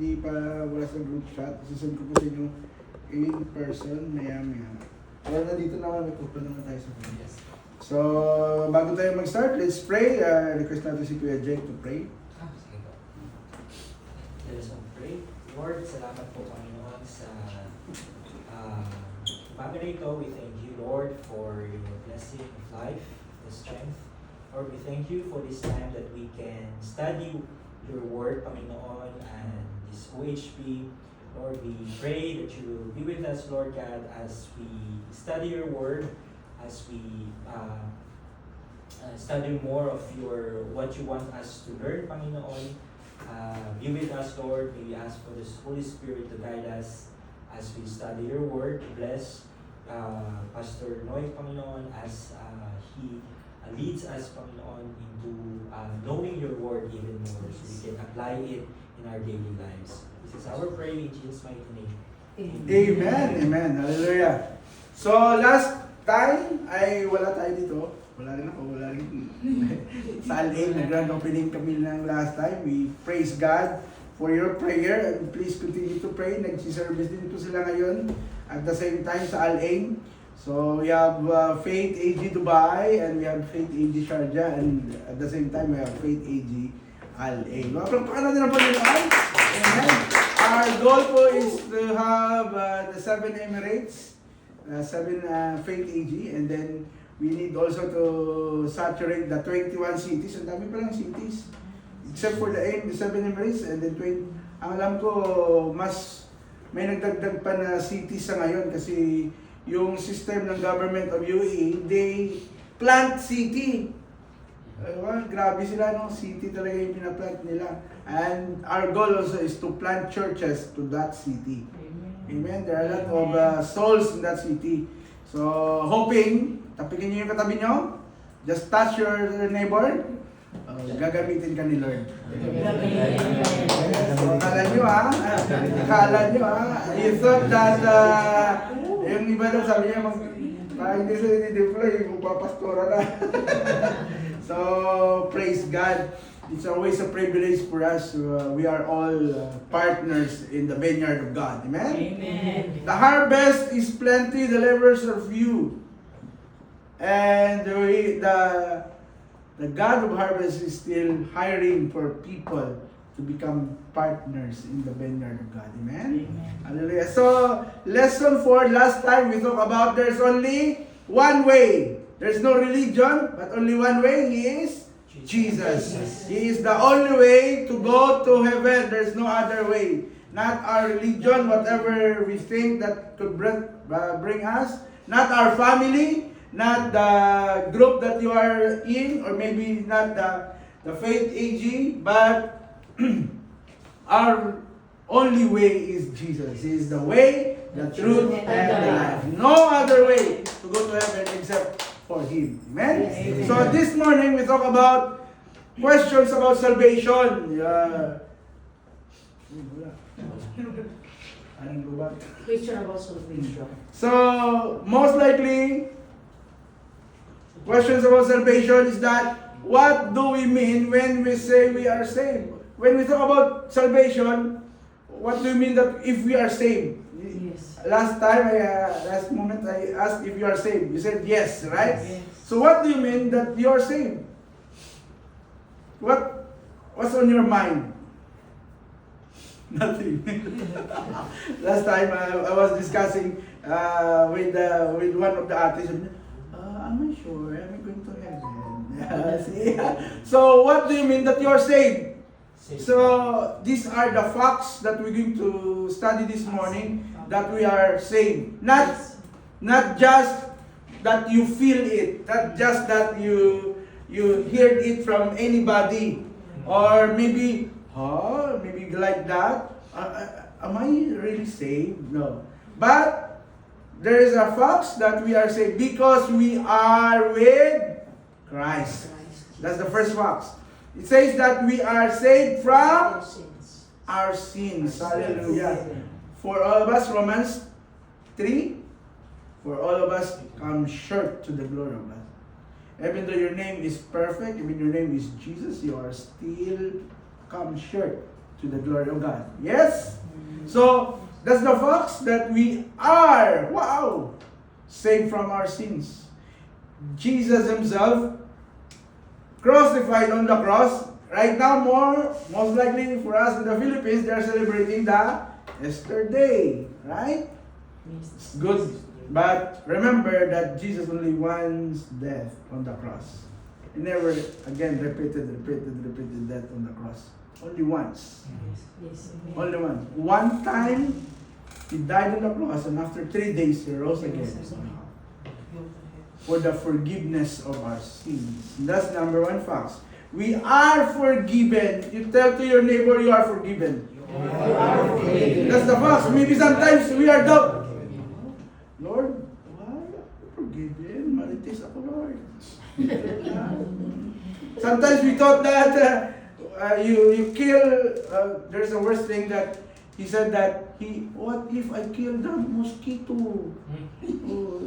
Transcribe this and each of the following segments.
Hindi pa wala sa group chat. Sasend ko po sa inyo in person, maya-maya. Pero nandito naman, may kupo naman tayo sa video. Yes. So, bago tayo mag-start, let's pray. Request natin si Kuya Jake to pray. Sige po. Let us all pray. Lord, salamat po Panginoon sa umaga na ito. We thank you, Lord, for your blessing of life, the strength. Lord, we thank you for this time that we can study your word, Panginoon, and this OHP. Lord, we pray that you will be with us, Lord God, as we study your word, as we study more of what you want us to learn, Panginoon. Be with us, Lord. May we ask for this Holy Spirit to guide us as we study your word. Bless Pastor Noy, Panginoon, as he leads us, Panginoon, into knowing your word even more so we can apply it in our daily lives. This is our prayer in Jesus' mighty name. Amen. Amen. Hallelujah. So, last time ay wala tayo dito. Wala rin ako. Wala rin. Sa LA, nag-grand opening kami ng last time. We praise God for your prayer and please continue to pray. Nag-service din po sila ngayon at the same time sa LA. So, we have Faith AG Dubai and we have Faith AG Sharjah and at the same time we have Faith AG LA. Palakpakan natin ang Panginoon. Amen. Our goal po is to have the 7 Emirates, 7 Faith AG, and then we need also to saturate the 21 cities. Ang dami pa lang cities. Except for the 7 Emirates and then 20. Ang alam ko, mas may nagdagdag pa na cities sa ngayon kasi yung system ng government of UAE, they plant city. Grabe sila, no? City talaga yung pinaplant nila. And our goal also is to plant churches to that city. Amen. There are a lot of souls in that city. So, hoping, tapikin nyo yung katabi nyo, just touch your neighbor, gagamitin ka ni Lord. So, akala nyo you thought that, yung iba daw sabi niya, hindi sila i-deploy, magpapastora na. So, praise God. It's always a privilege for us. We are all partners in the vineyard of God. Amen? Amen. The harvest is plenty, the laborers are few. And the God of harvest is still hiring for people to become partners in the vineyard of God. Amen? Amen. Hallelujah. So, lesson 4, last time we talked about there's only one way. There's no religion, but only one way. He is Jesus. He is the only way to go to heaven. There's no other way. Not our religion, whatever we think that could bring us. Not our family. Not the group that you are in. Or maybe not the Faith AG. But our only way is Jesus. He is the way, the truth, and the life. No other way to go to heaven except for Him. Amen? Amen. So this morning we talk about questions about salvation. Question about salvation. So most likely, questions about salvation is that what do we mean when we say we are saved? When we talk about salvation, what do you mean that if we are saved? Yes. Last moment I asked if you are saved. You said yes, right? Yes. So what do you mean that you are saved? What's on your mind? Nothing. Last time I was discussing with one of the artists. Am I sure? Am I going to heaven? See? So what do you mean that you are saved? So these are the facts that we're going to study this morning, that we are saved. Not just that you feel it, not just that you heard it from anybody, or maybe like that. Am I really saved? No. But there is a fact that we are saved because we are with Christ. That's the first fact. It says that we are saved from our sins. Hallelujah. For all of us, Romans 3, for all of us come short to the glory of God. Even though your name is perfect, even your name is Jesus, you are still come short to the glory of God. Yes? So, that's the facts that we are, wow, saved from our sins. Jesus himself crucified on the cross. Right now, most likely for us in the Philippines, they're celebrating the Easter Day, right? Yes. Good. But remember that Jesus only once death on the cross. He never again repeated death on the cross. Only once. Yes. Only once. One time, he died on the cross, and after 3 days, he rose again. For the forgiveness of our sins. That's number one fact. We are forgiven. You tell to your neighbor you are forgiven. You are forgiven. That's the fact. Maybe sometimes we are doubt. Lord, why are you forgiven? Marites ako, Lord. Sometimes we thought that you kill, there's a worst thing that he said that what if I kill the mosquito?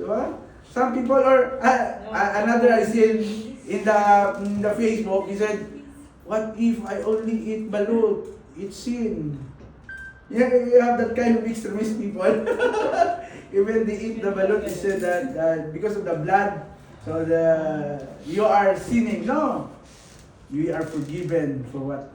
What? Some people are, another I see in the Facebook, he said, what if I only eat balut? It's sin. Yeah, you have that kind of extremist people. Even they eat the balut, they said that because of the blood, so you are sinning. No, we are forgiven for what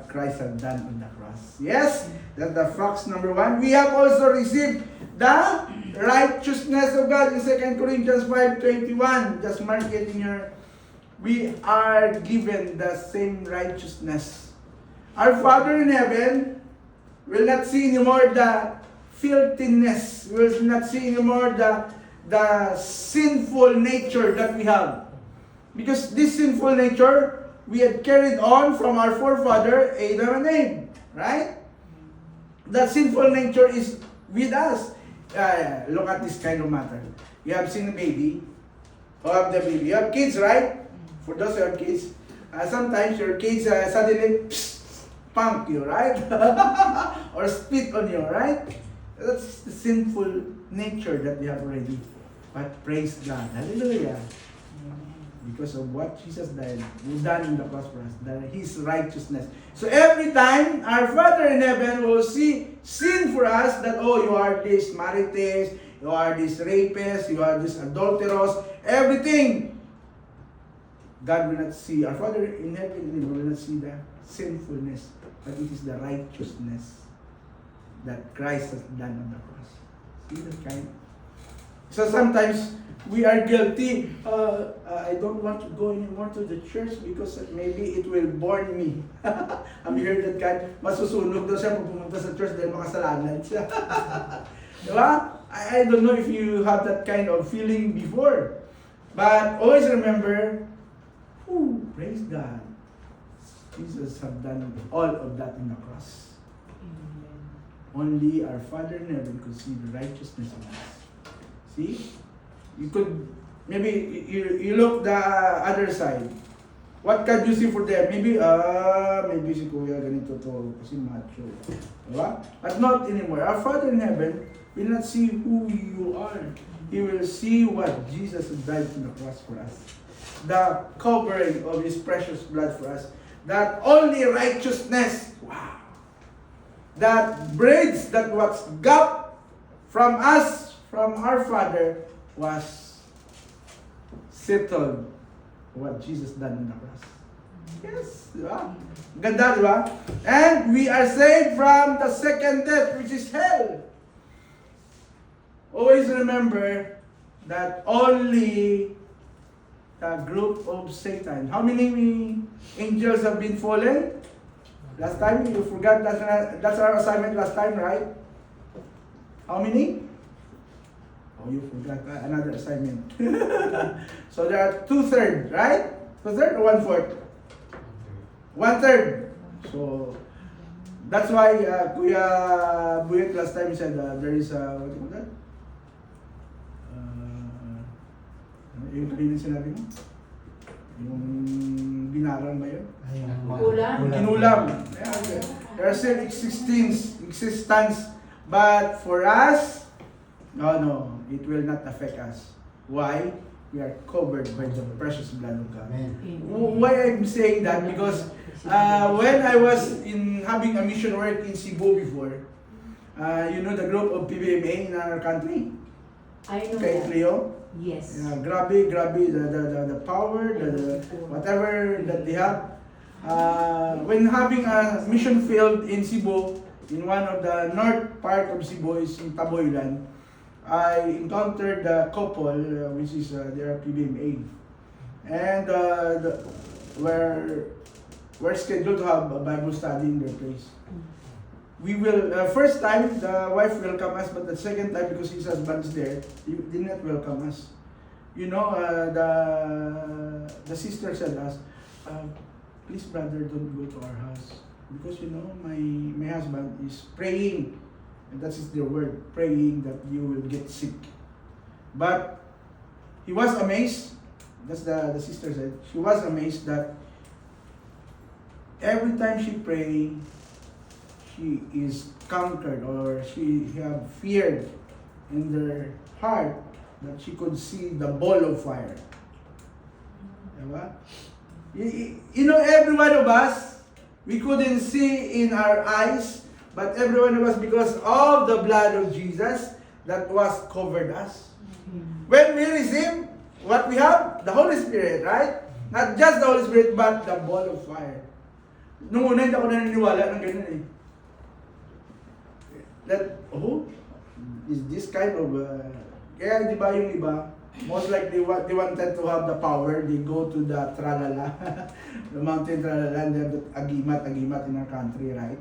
Christ has done on the cross. Yes, that's the facts number one. We have also received the righteousness of God in 2 Corinthians 5:21. Just mark it in your. We are given the same righteousness. Our Father in heaven will not see anymore the filthiness. Will not see anymore the sinful nature that we have. Because this sinful nature, we had carried on from our forefather, Adam and Eve. Right? That sinful nature is with us. Look at this kind of matter. You have seen a baby. Or have the baby. You have kids, right? For those who have kids, sometimes your kids suddenly punk you, right? Or spit on you, right? That's the sinful nature that we have already. But praise God. Hallelujah. Because of what Jesus done in the cross for us, His righteousness. So every time our Father in heaven will see sin for us, that you are this marites, you are this rapist, you are this adulterous, everything. God will not see, our Father in heaven will not see the sinfulness, but it is the righteousness that Christ has done on the cross. See that kind? So sometimes we are guilty. I don't want to go anymore to the church because maybe it will burn me. Have you heard that kind? Masusunog daw siya pag pumunta sa church dahil makasalanan siya. Diba? I don't know if you have that kind of feeling before. But always remember, praise God. Jesus have done all of that in the cross. Only our Father in heaven could see the righteousness of us. See? You could, maybe you look the other side. What can you see for them? Maybe si Kuya ganito to, kasi macho. Diba? But not anymore. Our Father in heaven will not see who you are. He will see what Jesus has died on the cross for us. The covering of His precious blood for us. That only righteousness, wow, that bridge that was gap from us, from our Father, was settled what Jesus done on the cross. Yes, diba? Ganda, diba? And we are saved from the second death, which is hell. Always remember that only the group of Satan. How many angels have been fallen? Last time, you forgot that's our assignment last time, right? How many? Oh, you forgot another assignment. So there are 2/3, right? 2/3 or 1/4? 1/3. So that's why Kuya Buyet last time said there is a, what do you call that? Yung kanina sinabi mo? Yung binaran ba yun? Ulam. Kinulam. Yeah, there are still existence. But for us, no, it will not affect us. Why? We are covered by the precious blood of God. Amen. Why I'm saying that? Because when I was having a mission work in Cebu before, you know the group of PBMA in our country, I know kay that. Cleo. Yes. Grabe the power, the whatever that they have. When having a mission field in Cebu, in one of the north part of Cebu is in Taboylan, I encountered a couple, which is they are PBMA, and we're scheduled to have a Bible study in their place. We will, first time, the wife welcome us, but the second time, because his husband is there, he did not welcome us. You know, the sister said us, please brother, don't go to our house. Because you know, my husband is praying, and that is the word, praying that you will get sick. But he was amazed, that's the sister said, she was amazed that every time she prayed, she is conquered, or she have feared in their heart that she could see the ball of fire. Diba? You know, every one of us, we couldn't see in our eyes, but every one of us, because of the blood of Jesus that was covered us. When we receive what we have, the Holy Spirit, right? Not just the Holy Spirit, but the ball of fire. Nung una, hindi ako naniniwala ng ganun eh. That, is this kind of, kaya di ba yung iba, most likely they wanted to have the power, they go to the Tralala, the mountain Tralala, and they have the agimat in our country, right?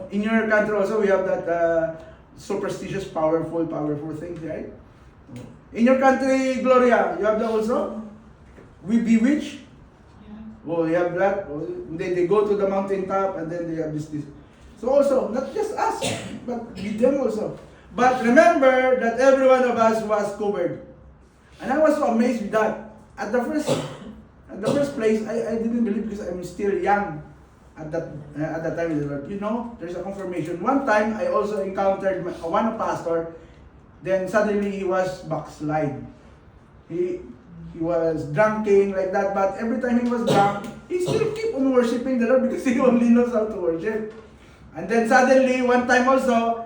In your country also, we have that superstitious, powerful things, right? In your country, Gloria, you have that also? We bewitch? Oh, you have that? They go to the mountain top, and then they have this. So also, not just us, but with them also. But remember that every one of us was covered. And I was so amazed with that. At the first place, I didn't believe because I'm still young at that time. You know, there's a confirmation. One time, I also encountered one pastor. Then suddenly he was backslide. He was drinking like that. But every time he was drunk, he still keep on worshiping the Lord because he only knows how to worship. And then suddenly, one time also,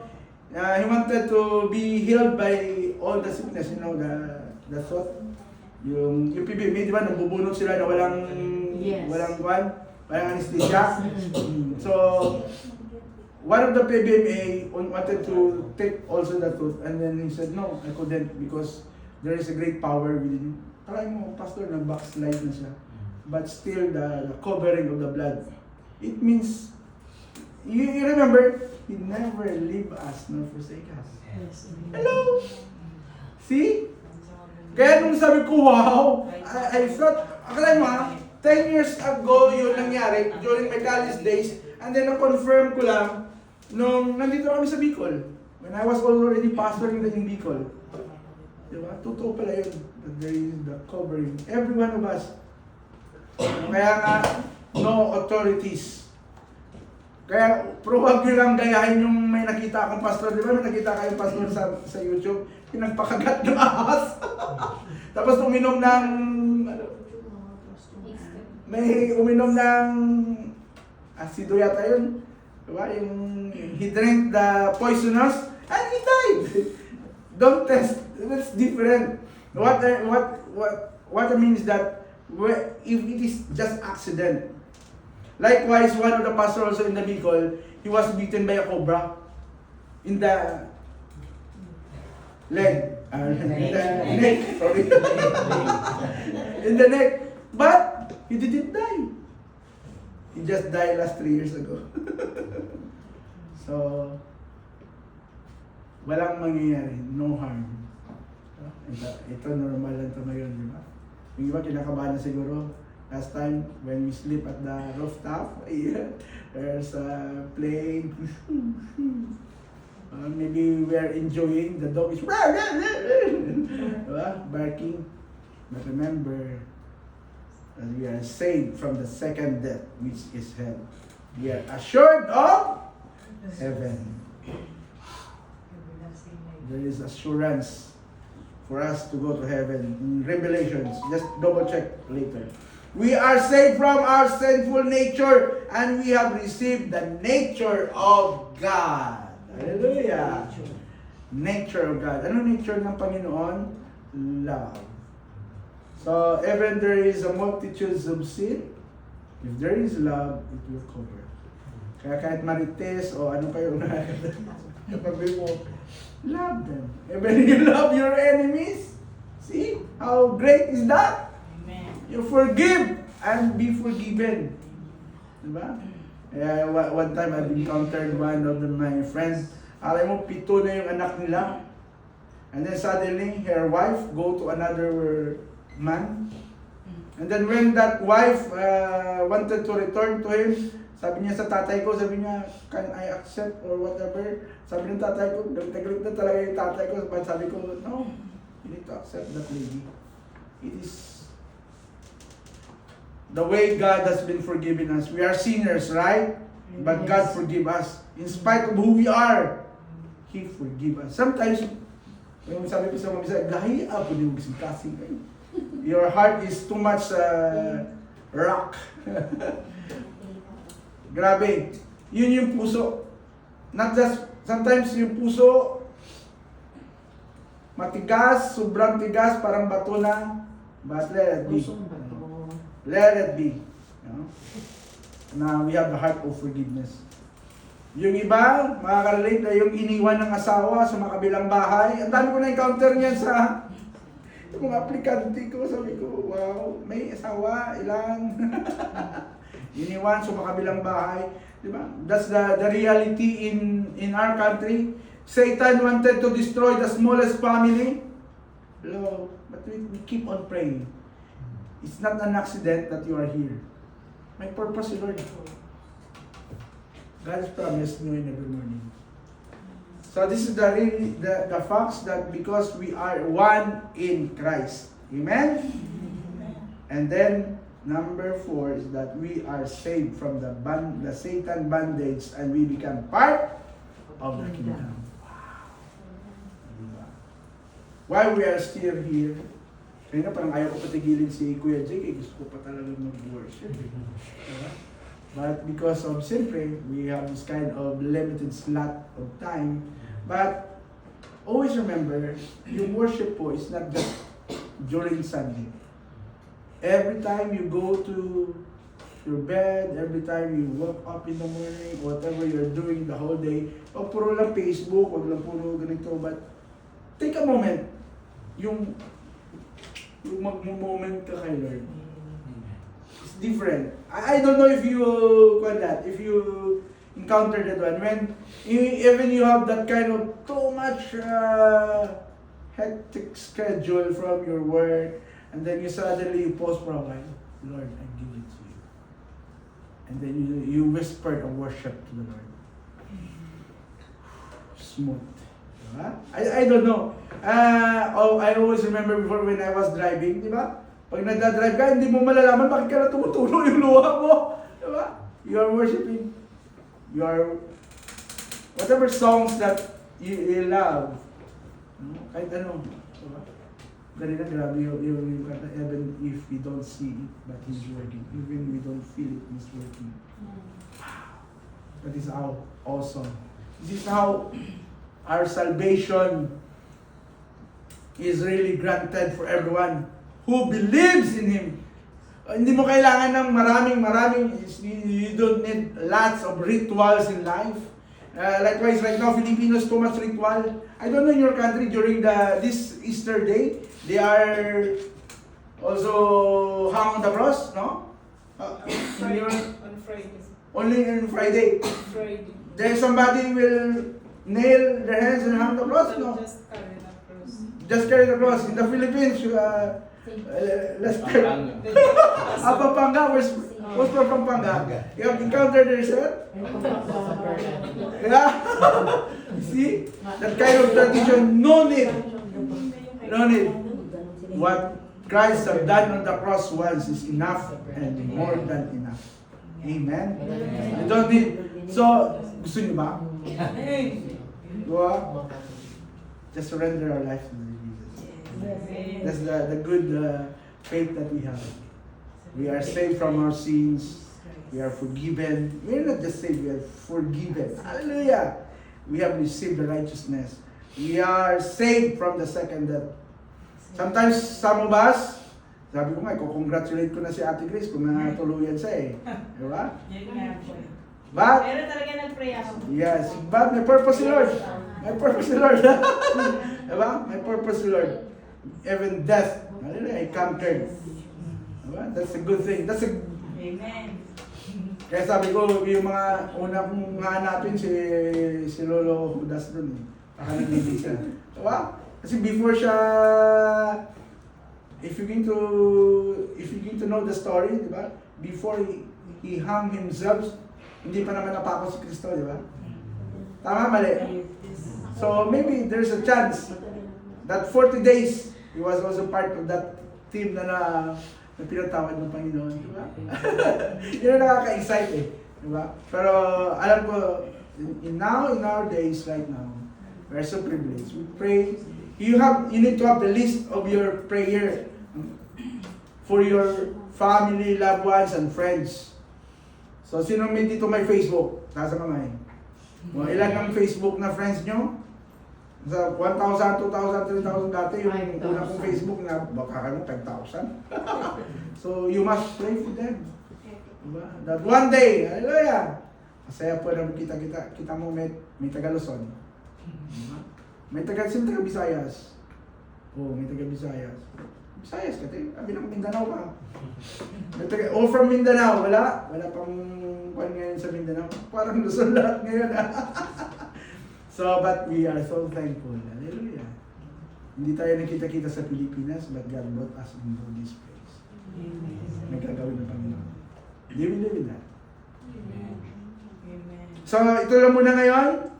he wanted to be healed by all the sickness, you know, the thought. Yung PBMA, di ba, nabubunot sila na walang anesthesia. So, one of the PBMA wanted to take also the tooth, and then he said, no, I couldn't because there is a great power within you. Try mo, pastor, nag-backslide na siya. But still, the covering of the blood, it means, you remember, He never leave us nor forsake us. Yes. Hello? See? Kaya nung sabi ko, wow, I thought, akala mo 10 years ago yun nangyari during my college days, and then na-confirm ko lang nung nandito kami sa Bicol. When I was already pastoring in Bicol. Diba? Totoo pala yun. That there is the covering. Every one of us. Kaya nga, no authorities. Kaya, huwag nyo lang gayahin yung may nakita akong pastor. Di ba may nakita kayong pastor sa YouTube? Pinagpakagat ng ahas. Tapos uminom ng... May uminom ng... Asido yata yun. Diba? Yung... He drank the poisonous and he died. Don't test. That's different. What I mean is that if it is just accident. Likewise, one of the pastors also in the Bicol, he was bitten by a cobra in the leg. Neck. Sorry. In the neck. But he didn't die. He just died last 3 years ago. So, walang mangyayari. No harm. Ito normal lang ito ngayon, di ba? Yung iba kinakabahan na siguro. Last time, when we sleep at the rooftop, there's a plane. Maybe we are enjoying, the dog is barking. But remember, that we are saved from the second death, which is hell. We are assured of heaven. There is assurance for us to go to heaven. In Revelations, just double check later. We are saved from our sinful nature and we have received the nature of God. Hallelujah! Nature of God. Ano nature ng Panginoon? Love. So, even there is a multitude of sin, if there is love, it will cover. Kaya kahit marites o ano kayo kapag mo, love them. Even you love your enemies, see how great is that? Amen. You forgive and be forgiven. Diba? One time I've encountered one of my friends. Alam mo, 7 na yung anak nila. And then suddenly, her wife go to another man. And then when that wife wanted to return to him, sabi niya sa tatay ko, sabi niya, can I accept or whatever? Sabi ng tatay ko, galit na talaga yung tatay ko. Sabi ko, no, you need to accept that lady. It is the way God has been forgiving us. We are sinners, right? But God forgive us. In spite of who we are, He forgive us. Sometimes, yung sabi ko sa mga bisa, gahi ako din magsikasing kayo. Your heart is too much rock. Grabe. Yun yung puso. Not just, sometimes yung puso, matigas, sobrang tigas, parang bato na. But let it be. Let it be. You know? Now, we have the heart of forgiveness. Yung iba, makaka-relate na yung iniwan ng asawa sa makabilang bahay. Ang dami ko na-encounter niyan sa mga aplikante ko. Sabi ko, wow, may asawa, ilang. Iniwan sa makabilang bahay. Diba? That's the reality in our country. Satan wanted to destroy the smallest family. Hello, but we keep on praying. It's not an accident that you are here. May purpose, Lord. God has promised new and every morning. So this is the facts that because we are one in Christ. Amen? And then number 4 is that we are saved from the Satan bondage and we become part of the kingdom. Wow. While we are still here, kaya parang ayaw ko patigilin si Kuya Jake, gusto ko pa talaga mag-worship. But because of siyempre, we have this kind of limited slot of time. But always remember, yung worship po is not just during Sunday. Every time you go to your bed, every time you wake up in the morning, whatever you're doing the whole day, o puro lang Facebook, o lang puro ganito, but take a moment, yung mag-moment ka kay Lord. It's different. I don't know if you if you encountered that one. When even you have that kind of too much hectic schedule from your work, and then you suddenly pause for a while. Lord, I give it to you. And then you whisper a worship to the Lord. Smooth. Diba? I don't know. I always remember before when I was driving, di ba? Pag nagdadrive ka, hindi mo malalaman bakit ka na tumutulo yung luha mo. Di ba? You are worshiping. You are, whatever songs that you love. Kahit ano. Diba? Ganun na, grabe yung kanta, even if we don't see it, but He's working. Even we don't feel it, He's working. Wow. That is how awesome. This is how our salvation is really granted for everyone who believes in Him. Hindi mo kailangan ng maraming, you don't need lots of rituals in life. Likewise, right now, Filipinos, too much ritual. I don't know in your country, during this Easter day, they are also hung on the cross, no? Friday, on Friday. Only on Friday. Friday. Then somebody will nail their hands and hang the cross, no? Just carry the cross. Just carry the cross. In the Philippines, let's Pampanga, where's for Pampanga? You have encountered yourself? Yeah? See? That kind of tradition, no need. No need. What Christ has done on the cross once is enough and more than enough. Amen? You don't need. So, gusto niyo ba? Go on. Just surrender our life to Jesus. That's the good faith that we have. We are saved from our sins. We are forgiven. We are not just saved, we are forgiven. Hallelujah! We have received the righteousness. We are saved from the second death. Sometimes, some of us, sabi ko nga, congratulate ko na si Ate Grace kung natuluyan siya eh. Diba? Yan nga po. But, Pero talaga nag-pray ako. yes, but may purpose si Lord. May purpose si Lord. Diba? May purpose si Lord. Even death, hallelujah, I conquered. Diba? That's a good thing. That's a Amen. Kaya sabi ko, yung mga una kong hanapin si Lolo Judas dun eh. Baka nandito siya. Diba? Kasi before siya, if you're going to know the story, diba? Before he hung himself, hindi pa naman napako si Kristo, diba? Tama, mali? So maybe there's a chance that 40 days, he was also part of that team na pinatawad ng Panginoon, di ba? Yun ang nakaka-excite eh, di ba? Pero alam ko, in our days right now, we are so privileged. We pray. You need to have the list of your prayer for your family, loved ones, and friends. So, sino may dito may Facebook? Nasa kamay. Ilan ang Facebook na friends nyo? Sa 1,000, 2,000, 3,000 dati, yung una kong Facebook na baka kayo 5,000. So, you must pray for them. Diba? That one day, hallelujah! Masaya po na kita mo may taga Luzon. Diba? May taga Visayas. Oh, may taga Visayas. Visayas ka, sabi ng Mindanao pa. May taga, from Mindanao, wala pang kwan ngayon sa Mindanao. Parang Luzon lahat ngayon. So, but we are so thankful. Hallelujah. Hindi tayo nakita-kita sa Pilipinas, but God brought us into this place. Nagkagawin ng Panginoon. Do you believe in that? Amen. Amen. So, ito lang muna ngayon.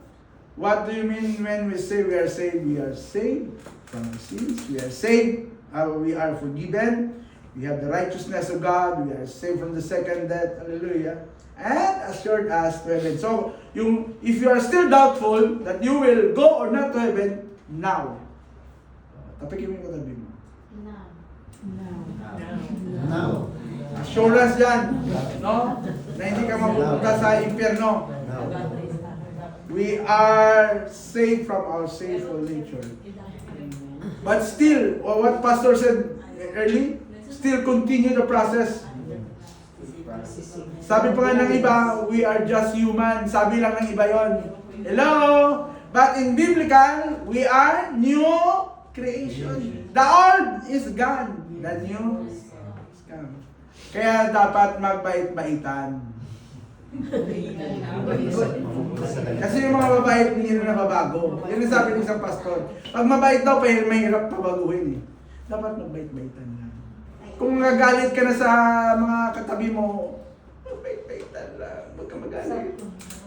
What do you mean when we say we are saved? We are saved from our sins. We are saved. We are forgiven. We have the righteousness of God. We are saved from the second death. Hallelujah. And assured us to heaven. So, if you are still doubtful that you will go or not to heaven, now. Tapikin mo yung katabi mo. Now. Assurance yan. No? Na hindi ka mapupunta sa impyerno. We are saved from our sinful nature. But still, what Pastor said early, still continue the process. Sabi pa nga ng iba, we are just human. Sabi lang ng iba yon. Hello? But in biblical, we are new creation. The old is gone. The new is come. Kaya dapat magbait-baitan. Kasi yung mga mabait, hindi na nababago. Yun ang sabi ng isang pastor. Pag mabait daw, mahirap pabaguhin eh. Dapat magbait-baitan lang. Kung nagalit ka na sa mga katabi mo, magbait-baitan lang. Huwag ka magalit.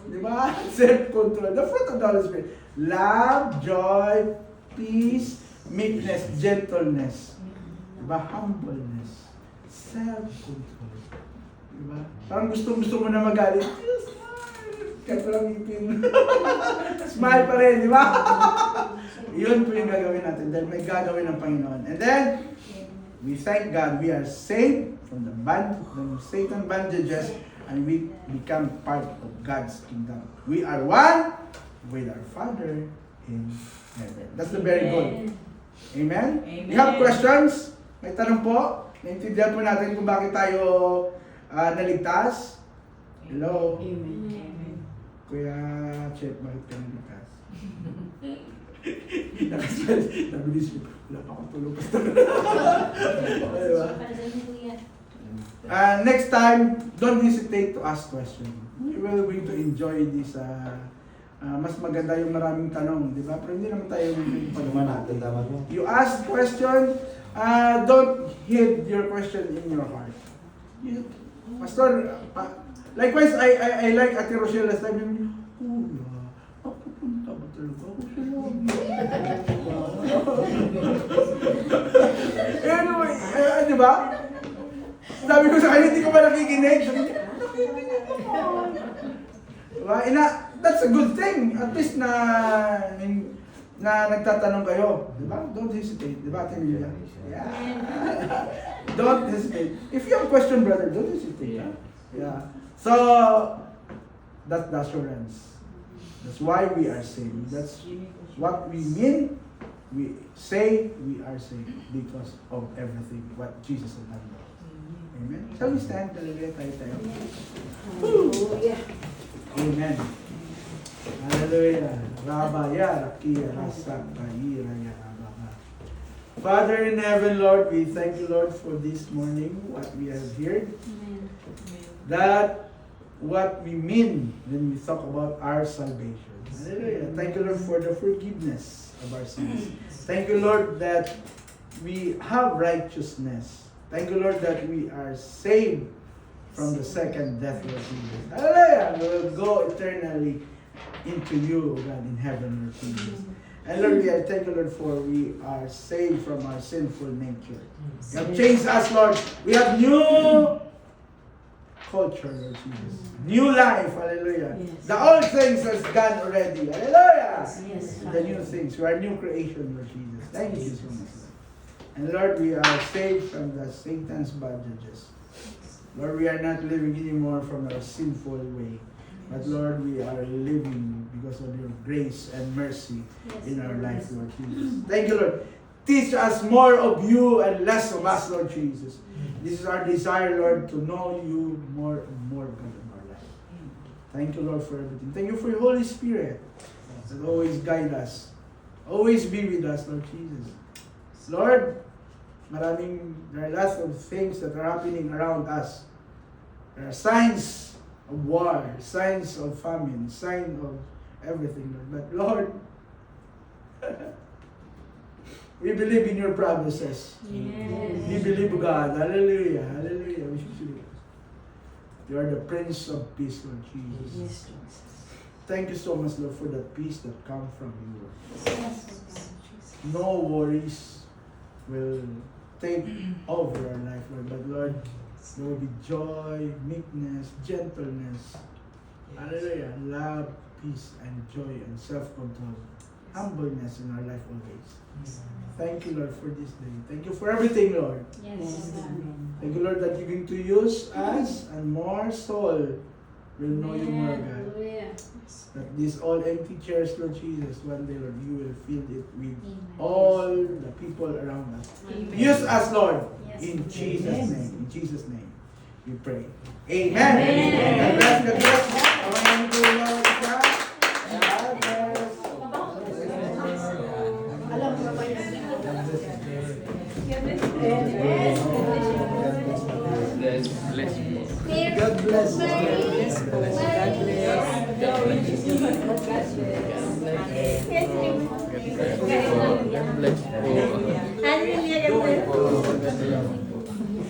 Di ba? Self-control. The fruit of the Holy Spirit. Love, joy, peace, meekness, gentleness. Di ba? Humbleness. Self-control. Di ba? Parang gusto mo na magalit. Kahit walang ngipin. Smile pa rin, di ba? Yun po yung gagawin natin. Dahil may gagawin ng Panginoon. And then, we thank God we are saved from the Satan bondages and we become part of God's kingdom. We are one with our Father in heaven. That's the very goal. Amen? Amen. You have questions? May tanong po? Naintindihan po natin kung bakit tayo naligtas? Hello? Amen. Kuya Chef, bakit ka naligtas? Nabilis ko. Wala pa akong tulog. Diba? Next time, don't hesitate to ask questions. You will going to enjoy this. Mas maganda yung maraming tanong, di ba? Pero hindi naman tayo pag-umanat. You ask question, don't hide your question in your heart. Pastor, likewise, I like Ate Rochelle last time. Papupunta ba talaga ako sa anyway, di ba? Sabi ko sa kanya, hindi ko ba nakikinig? Sabi niya, nakikinig ako. Diba? That's a good thing. At least na na nagtatanong kayo, di ba? Don't hesitate. Di ba, Ate Lilia? Yeah. Don't hesitate. If you have a question, brother, don't hesitate. Huh? Yeah. So, that's the assurance. That's why we are saved. That's what we mean. We say we are saved because of everything what Jesus has done. Amen. Shall we stand? Hallelujah. Tayo. Hallelujah. Amen. Hallelujah. Rabaya, Rakia, Rasa, Kaira, Ya, Rababa. Father in heaven, Lord, we thank you, Lord, for this morning, what we have heard. That what we mean when we talk about our salvation. Hallelujah. Thank you, Lord, for the forgiveness of our sins. Thank you, Lord, that we have righteousness. Thank you, Lord, that we are saved from the second death, Lord Jesus. Hallelujah. We will go eternally into you, God, in heaven, Lord Jesus. And Lord, we are thank you, Lord, for we are saved from our sinful nature. You have changed us, Lord. We have new culture, Lord Jesus. New life, hallelujah. Yes. The old things has gone already, hallelujah. Yes. The new things, we are new creation, Lord Jesus. Thank you so much, Lord. And Lord, we are saved from the Satan's bondages. Lord, we are not living anymore from our sinful way. But Lord, we are living because of your grace and mercy in our life, Lord Jesus. Thank you, Lord. Teach us more of you and less of us, Lord Jesus. This is our desire, Lord, to know you more and more, God, in our life. Thank you, Lord, for everything. Thank you for your Holy Spirit that always guide us. Always be with us, Lord Jesus. Lord, there are lots of things that are happening around us. There are signs of war, signs of famine, signs of everything, Lord. But Lord, we believe in your promises. We believe, God. Hallelujah. Hallelujah. We should believe. You are the Prince of Peace, Lord Jesus. Yes, Lord. Thank you so much, Lord, for the peace that comes from you, Lord. No worries will take over our life, Lord. But Lord, there will be joy, meekness, gentleness, hallelujah, love, peace, and joy, and self-control, humbleness in our life always. Thank you, Lord, for this day. Thank you for everything, Lord. Yes. Amen. Thank you, Lord, that you're going to use us and more soul will know you more, God. Hallelujah. That these all empty chairs, Lord Jesus, one day, Lord, you will fill it with all the people around us. Amen. Use us, Lord, Yes. in Jesus' Yes. name. In Jesus' name, we pray. Amen. Amen. God bless. God bless. I want you to know God. God bless. Alam mo ba yun? God bless.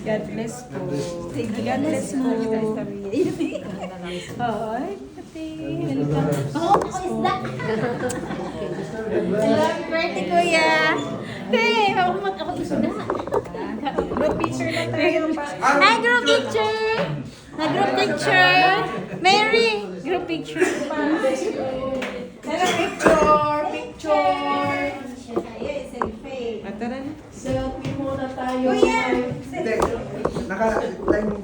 God bless po. Thank you. God bless po. Hi, Ate. Happy birthday, Kuya. Hey, ako isda. Group picture na tayo. Hi, group picture. Group picture. Mary, group picture. Picture. Selfie muna tayo. Kuya. Hindi. Naka-line